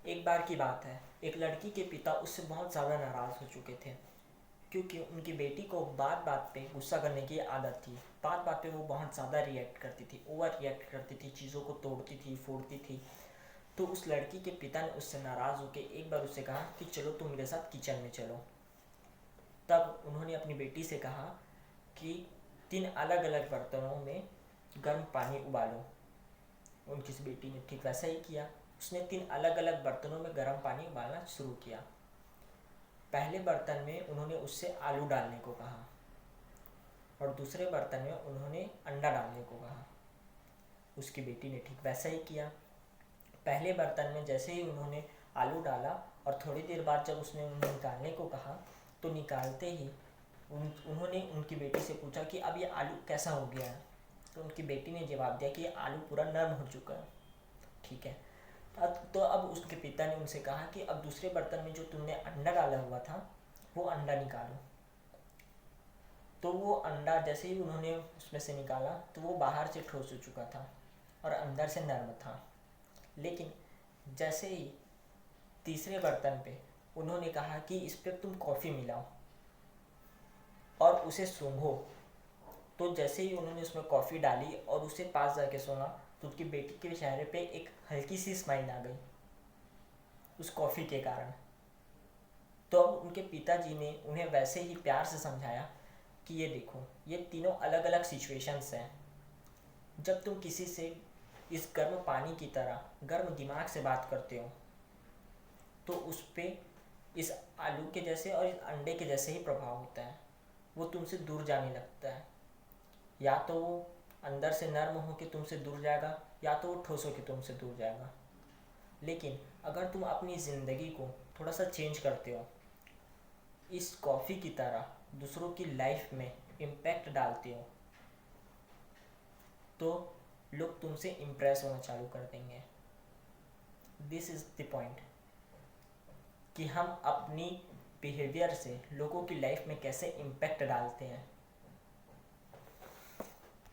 एक बार की बात है, एक लड़की के पिता उससे बहुत ज़्यादा नाराज़ हो चुके थे क्योंकि उनकी बेटी को बात बात पे गुस्सा करने की आदत थी। बात बात पे वो बहुत ज़्यादा रिएक्ट करती थी, ओवर रिएक्ट करती थी, चीज़ों को तोड़ती थी, फोड़ती थी। तो उस लड़की के पिता ने उससे नाराज़ होकर एक बार उससे कहा कि चलो तुम मेरे साथ किचन में चलो। तब उन्होंने अपनी बेटी से कहा कि 3 अलग अलग बर्तनों में गर्म पानी उबालो। उनकी बेटी ने ठीक वैसा ही किया। उसने 3 अलग अलग बर्तनों में गर्म पानी उबालना शुरू किया। पहले बर्तन में उन्होंने उससे आलू डालने को कहा और दूसरे बर्तन में उन्होंने अंडा डालने को कहा। उसकी बेटी ने ठीक वैसा ही किया। पहले बर्तन में जैसे ही उन्होंने आलू डाला और थोड़ी देर बाद जब उसने उन्हें निकालने को कहा तो निकालते ही उन्होंने उनकी बेटी से पूछा कि अब ये आलू कैसा हो गया है। तो उनकी बेटी ने जवाब दिया कि ये आलू पूरा नरम हो चुका है। ठीक है। तो अब उसके पिता ने उनसे कहा कि अब दूसरे बर्तन में जो तुमने अंडा डाला हुआ था वो अंडा निकालो। तो वो अंडा जैसे ही उन्होंने उसमें से निकाला तो वो बाहर से ठोस हो चुका था और अंदर से नरम था। लेकिन जैसे ही तीसरे बर्तन पे उन्होंने कहा कि इस पर तुम कॉफ़ी मिलाओ और उसे सूंघो, तो जैसे ही उन्होंने उसमें कॉफ़ी डाली और उसे पास जाके सूंघा तो उसकी बेटी के चेहरे पे एक हल्की सी स्माइल आ गई उस कॉफ़ी के कारण। तो अब उनके पिताजी ने उन्हें वैसे ही प्यार से समझाया कि ये देखो, ये तीनों अलग अलग सिचुएशंस हैं। जब तुम किसी से इस गर्म पानी की तरह गर्म दिमाग से बात करते हो तो उस पर इस आलू के जैसे और इस अंडे के जैसे ही प्रभाव होता है। वो तुमसे दूर जाने लगता है, या तो वो अंदर से नर्म हो के तुमसे दूर जाएगा या तो वो ठोस हो के तुमसे दूर जाएगा। लेकिन अगर तुम अपनी ज़िंदगी को थोड़ा सा चेंज करते हो, इस कॉफ़ी की तरह दूसरों की लाइफ में इम्पैक्ट डालते हो, तो लोग तुमसे इम्प्रेस होना चालू कर देंगे। दिस इज़ द पॉइंट कि हम अपनी बिहेवियर से लोगों की लाइफ में कैसे इम्पैक्ट डालते हैं।